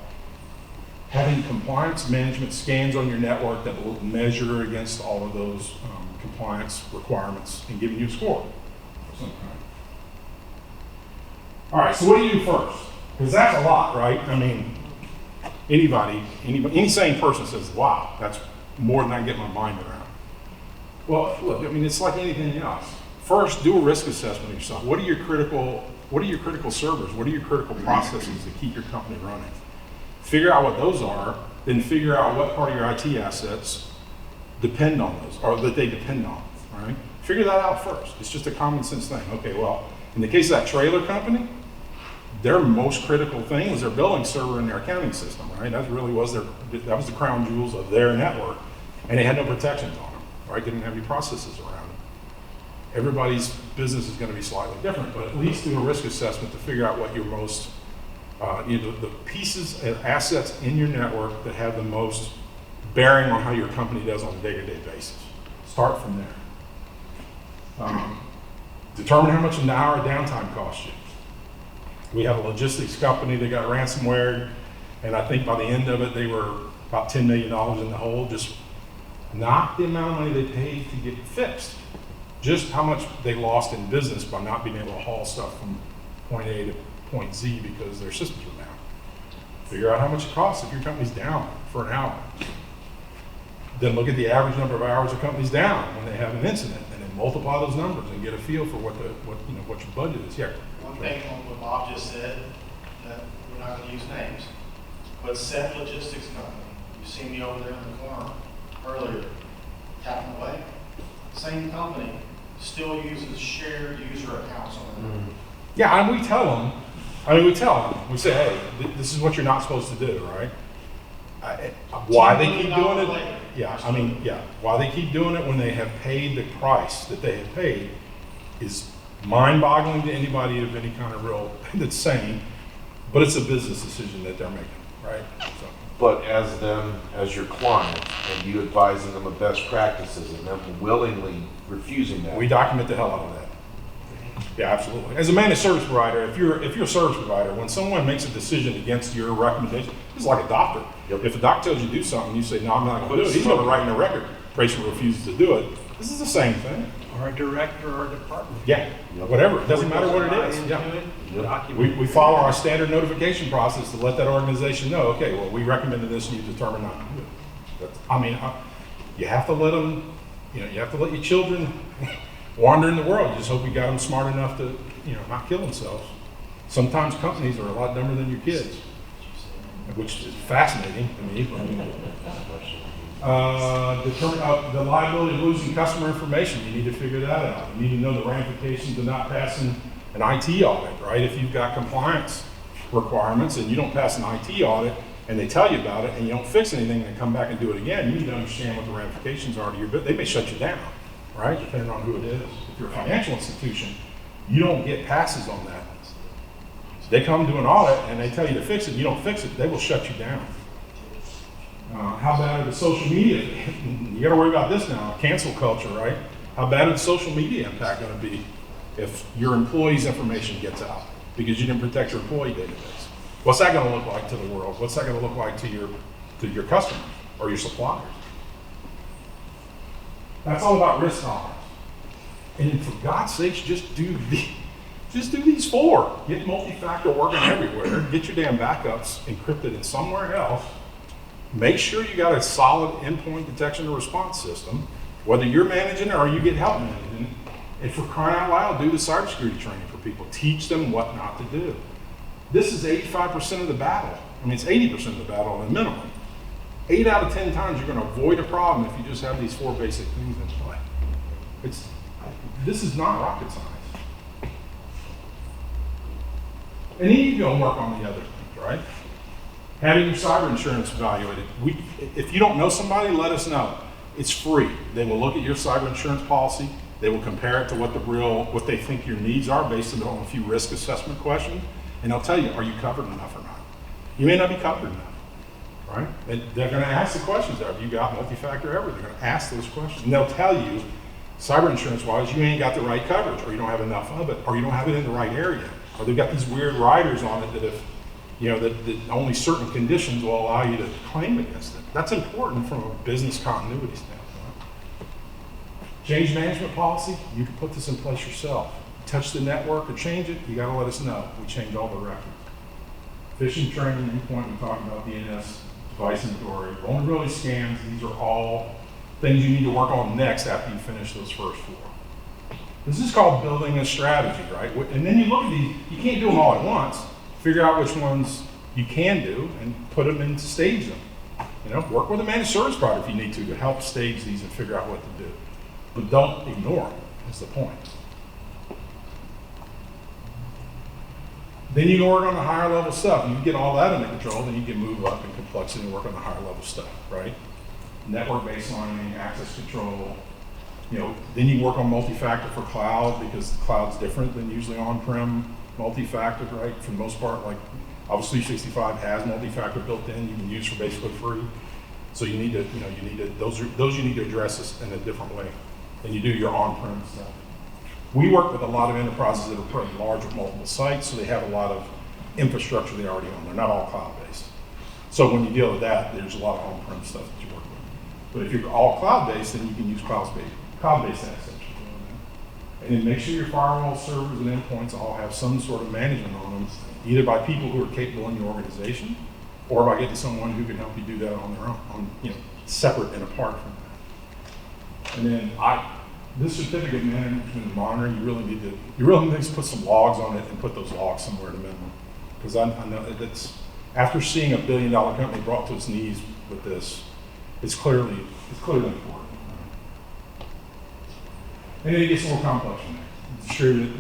Having compliance management scans on your network that will measure against all of those compliance requirements and giving you a score of some kind. All right, so what do you do first? Because that's a lot, right? I mean, any sane person says, wow, that's more than I can get my mind around. Well, look, I mean, it's like anything else. First, do a risk assessment of yourself. What are your critical servers? What are your critical processes that keep your company running? Figure out what those are, then figure out what part of your IT assets depend on those, or that they depend on, right? Figure that out first. It's just a common sense thing. Okay, well, in the case of that trailer company, their most critical thing was their billing server and their accounting system, right? That really was that was the crown jewels of their network, and they had no protections on them, right? Didn't have any processes around them. Everybody's business is going to be slightly different, but at least do a risk assessment to figure out what your most, the pieces and assets in your network that have the most bearing on how your company does on a day-to-day basis. Start from there. Determine how much an hour of downtime costs you. We have a logistics company that got ransomware, and I think by the end of it, they were about $10 million in the hole. Just not the amount of money they paid to get it fixed, just how much they lost in business by not being able to haul stuff from point A to point Z because their systems were down. Figure out how much it costs if your company's down for an hour. Then look at the average number of hours a company's down when they have an incident, and then multiply those numbers and get a feel for what your budget is. Yeah. One thing on what Bob just said, that we're not going to use names, but said logistics company, you see me over there in the corner earlier, tapping away. Same company still uses shared user accounts on it. Yeah, and we tell them. We say, hey, this is what you're not supposed to do, right? Why they keep doing it? Later. Why they keep doing it when they have paid the price that they have paid is mind-boggling to anybody of any kind of real that's sane, but it's a business decision that they're making, right? So. But as your client, and you advising them of best practices and them willingly refusing that. We document the hell out of that. Yeah, absolutely. As a managed service provider, if you're a service provider, when someone makes a decision against your recommendation, it's like a doctor. Yep. If a doctor tells you to do something, you say, no, I'm not going to do it. He's going to write in a record. Patient refuses to do it. This is the same thing. Or a director or a department. Yeah, whatever. It doesn't matter what it is. Yeah. We follow our standard notification process to let that organization know, okay, well, we recommended this and you determined not to do it. You have to let them, you have to let your children wander in the world. You just hope you got them smart enough to, not kill themselves. Sometimes companies are a lot dumber than your kids, which is fascinating to me. Determine the liability of losing customer information. You need to figure that out. You need to know the ramifications of not passing an IT audit, right? If you've got compliance requirements and you don't pass an IT audit and they tell you about it and you don't fix anything and they come back and do it again, you need to understand what the ramifications are to your business. They may shut you down, right? Depending on who it is. If you're a financial institution, you don't get passes on that. They come to an audit and they tell you to fix it, you don't fix it, they will shut you down. How bad are the social media? You got to worry about this now, cancel culture, right? How bad is the social media impact going to be if your employees' information gets out because you didn't protect your employee database? What's that going to look like to the world? What's that going to look like to your customers or your suppliers? That's all about risk tolerance. And for God's sakes, just do these four. Get multi-factor working everywhere. Get your damn backups encrypted in somewhere else. Make sure you got a solid endpoint detection and response system, whether you're managing it or you get help managing it. And for crying out loud, do the cybersecurity training for people. Teach them what not to do. This is 85% of the battle. It's 80% of the battle at a minimum. 8 out of 10 times you're going to avoid a problem if you just have these four basic things in play. This is not rocket science. And then you go work on the other things, right? Having your cyber insurance evaluated. If you don't know somebody, let us know. It's free. They will look at your cyber insurance policy. They will compare it to what they think your needs are based on a few risk assessment questions. And they'll tell you, are you covered enough or not? You may not be covered enough, right? And they're going to ask the questions. Have you got multi-factor ever? They're going to ask those questions. And they'll tell you Cyber insurance wise, you ain't got the right coverage, or you don't have enough of it, or you don't have it in the right area, or they've got these weird riders on it that if, that only certain conditions will allow you to claim against it. That's important from a business continuity standpoint. Change management policy, you can put this in place yourself. Touch the network or change it, you gotta let us know. We change all the records. Phishing training, endpoint, we talked about DNS, device inventory, vulnerability scans, these are all things you need to work on next after you finish those first 4. This is called building a strategy, right? And then you look at these, you can't do them all at once. Figure out which ones you can do and put them into stage them. Work with a managed service provider if you need to help stage these and figure out what to do. But don't ignore them, is the point. Then you can work on the higher level stuff. You get all that under control, then you can move up in complexity and work on the higher level stuff, right? Network baselining, access control. Then you work on multi-factor for cloud because the cloud's different than usually on-prem multi-factor, right? For the most part, like Office 365 has multi-factor built in. You can use for basically free. So you need to, those you need to address this in a different way than you do your on-prem stuff. We work with a lot of enterprises that are pretty large with multiple sites, so they have a lot of infrastructure they already own. They're not all cloud-based. So when you deal with that, there's a lot of on-prem stuff that you work with. But if you're all cloud-based, then you can use cloud-based assets. And then make sure your firewall servers and endpoints all have some sort of management on them, either by people who are capable in your organization, or by getting someone who can help you do that on their own, separate and apart from that. And then this certificate management and monitoring, you really need to put some logs on it and put those logs somewhere in the minimum. Because I know that's, after seeing a $1 billion company brought to its knees with this, it's clearly important. And then it gets a little complex from there. It's true that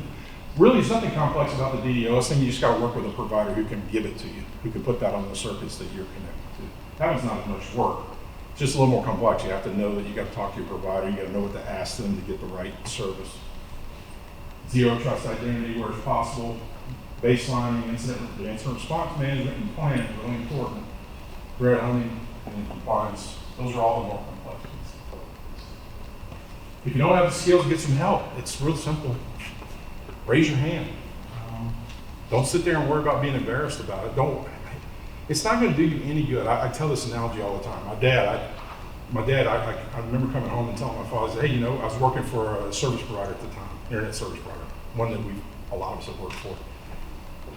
really there's nothing complex about the DDoS thing. You just got to work with a provider who can give it to you, who can put that on the circuits that you're connected to. That one's not as much work. It's just a little more complex. You have to know that you got to talk to your provider. You got to know what to ask them to get the right service. Zero trust identity where it's possible. Baselining, incident response management, and plan is really important. Threat hunting and compliance. Those are all the more complex ones. If you don't have the skills, get some help. It's real simple. Raise your hand. Don't sit there and worry about being embarrassed about it. It's not going to do you any good. I tell this analogy all the time. My dad, I remember coming home and telling my father, hey, I was working for a service provider at the time, internet service provider, one that a lot of us have worked for.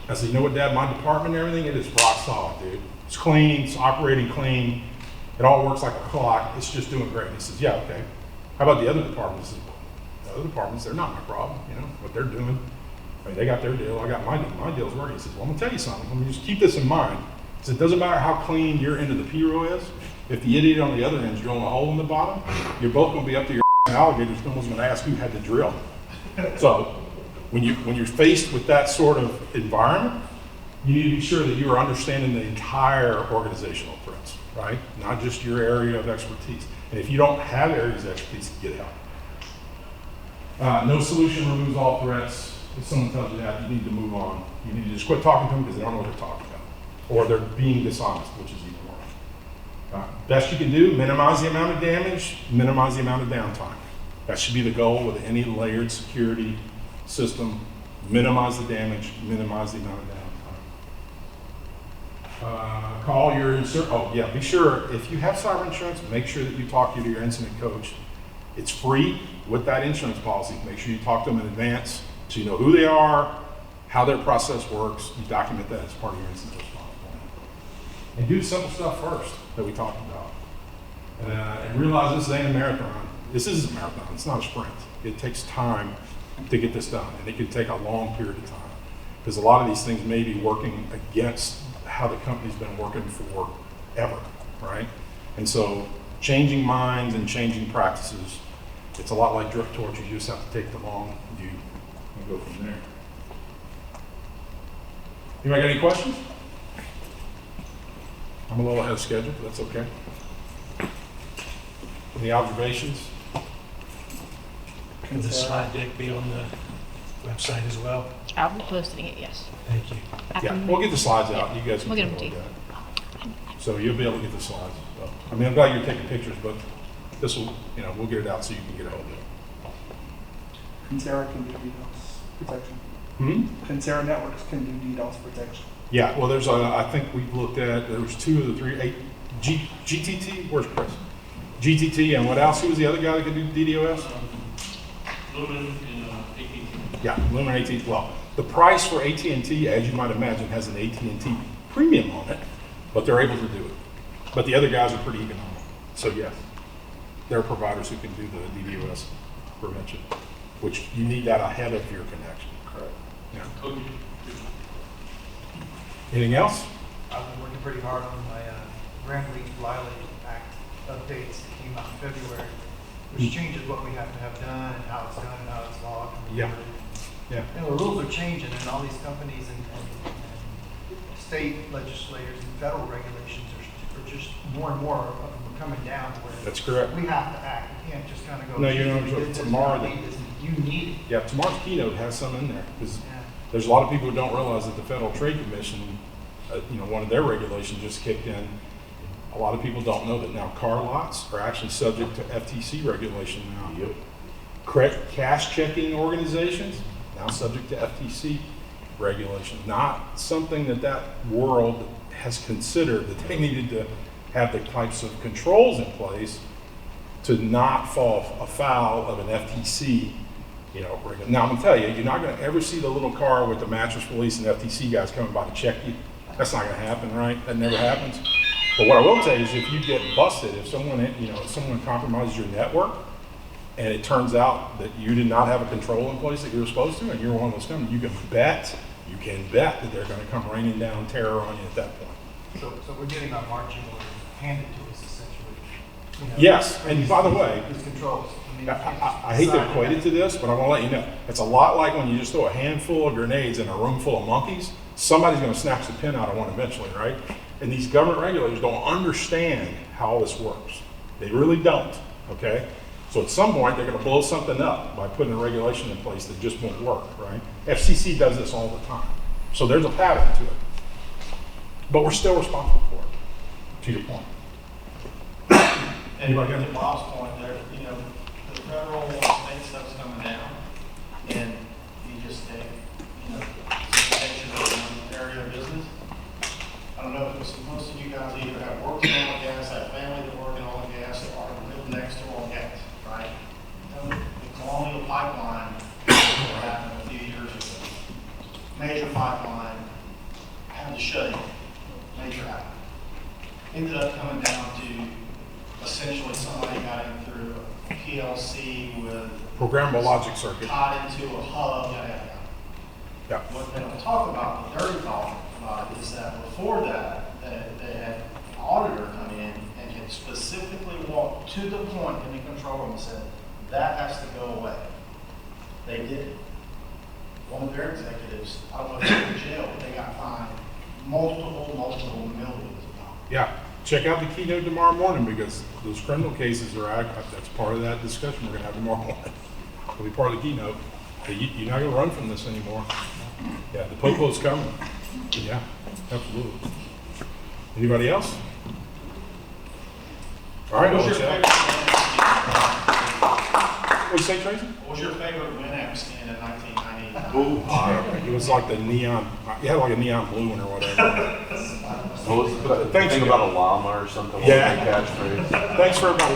I said, you know what, Dad, my department and everything, it is rock solid, dude. It's clean, it's operating clean, it all works like a clock, it's just doing great. And he says, yeah, okay. How about the other departments? The other departments, they're not my problem, what they're doing. I mean, they got their deal, I got my deal's working. He says, well, I'm gonna tell you something, let me just keep this in mind. He said, it doesn't matter how clean your end of the P-row is, if the idiot on the other end is drilling a hole in the bottom, you're both gonna be up to your alligators, someone's gonna ask who had the drill. So, when you're faced with that sort of environment, you need to be sure that you are understanding the entire organizational threats, right? Not just your area of expertise. And if you don't have areas of expertise, get help. No solution removes all threats. If someone tells you that, you need to move on. You need to just quit talking to them because they don't know what they're talking about. Or they're being dishonest, which is even worse. Best you can do, minimize the amount of damage, minimize the amount of downtime. That should be the goal with any layered security system. Minimize the damage, minimize the amount of downtime. Call your be sure, if you have cyber insurance, make sure that you talk to your incident coach. It's free with that insurance policy. Make sure you talk to them in advance so you know who they are, how their process works. You document that as part of your incident response plan. And do simple stuff first that we talked about. And realize this ain't a marathon. This is a marathon, it's not a sprint. It takes time to get this done, and it can take a long period of time. Because a lot of these things may be working against how the company's been working forever, right? And so changing minds and changing practices, it's a lot like drip torch. You just have to take the long view and go from there. Anybody got any questions? I'm a little ahead of schedule, but that's okay. Any observations? Can the slide deck be on the website as well? I'll be posting it, yes. Thank you. Yeah, we'll get the slides out. You guys can We'll get them take a to look you. at it. So you'll be able to get the slides. So, I mean, I'm glad you're taking pictures, but this will, we'll get it out so you can get a hold of it. Kinsera can do DDoS protection. Hmm? Kinsera networks can do DDoS protection. Yeah, well, I think we've looked at, there was 2 of the 3, GTT, where's Chris? GTT, and what else? Who was the other guy that could do DDoS? Lumen and AT&T. Yeah, Lumen AT&T. Well, the price for AT&T, as you might imagine, has an AT&T premium on it, but they're able to do it. But the other guys are pretty economical. So yes, there are providers who can do the DDoS prevention, which you need that ahead of your connection. Correct. Yeah. Okay. Anything else? I've been working pretty hard on my Grand League Liley Act updates that came out in February, which changes what we have to have done and how it's done and how it's logged. And Yeah. recorded. Yeah. And the rules are changing, and all these companies and state legislators and federal regulations are just more and more of them are coming down to where That's correct. we have to act. We can't just kind of go. No, you know, "Gee, we did this, tomorrow we don't need this." You need it. Yeah, tomorrow's keynote has some in there, because Yeah. there's a lot of people who don't realize that the Federal Trade Commission, one of their regulations just kicked in. A lot of people don't know that now car lots are actually subject to FTC regulation now. Yep. Cash checking organizations, now subject to FTC regulation. Not something that world has considered that they needed to have the types of controls in place to not fall afoul of an FTC, Now I'm gonna tell you, you're not gonna ever see the little car with the mattress police and FTC guys coming by to check you. That's not gonna happen, right? That never happens. But what I will tell you is if you get busted, if someone compromises your network, and it turns out that you did not have a control in place that you were supposed to, and you're one of those companies, you can bet that they're gonna come raining down terror on you at that point. So we're getting our marching orders handed to us essentially. Yes, and by the way, These controls. I mean, you can't just I hate to decide equate it to this, but I want to let you know, it's a lot like when you just throw a handful of grenades in a room full of monkeys. Somebody's going to snatch the pin out of one eventually, right? And these government regulators don't understand how all this works. They really don't, okay? So at some point, they're going to blow something up by putting a regulation in place that just won't work, right? FCC does this all the time. So there's a pattern to it. But we're still responsible for it, to your point. And Anybody got to any- Bob's point there, the federal and state stuff's coming down, and you just take, protection of one area of business. I don't know if it's, most of you guys either have worked in oil and gas, have family that work in oil and gas, or live next to oil and gas, right? The Colonial Pipeline happened a few years ago. Major pipeline, had to shut it, major outage. Ended up coming down to essentially somebody got in through a PLC with Programmable logic circuit. tied into a hub, yada, yada, yada. Yeah. What they don't talk about, the dirty talk about it, is that before that, they had an auditor come in and had specifically walked to the point in the control room and said, that has to go away. They did it. One of their executives, I don't know if they were in jail, but they got fined multiple millions of dollars. Yeah, check out the keynote tomorrow morning because those criminal cases that's part of that discussion we're gonna have tomorrow morning. It'll be part of the keynote. You're not gonna run from this anymore. Yeah, the popo's coming. Yeah, absolutely. Anybody else? All right, What was I'll your check. favorite What'd you say, Tracy? What was your favorite Winamp skin in 1999? Ooh, It was like the neon, you had like a neon blue one or whatever. what was the Thanks thing again. about a llama or something? Yeah. What was the catchphrase? Thanks for everybody.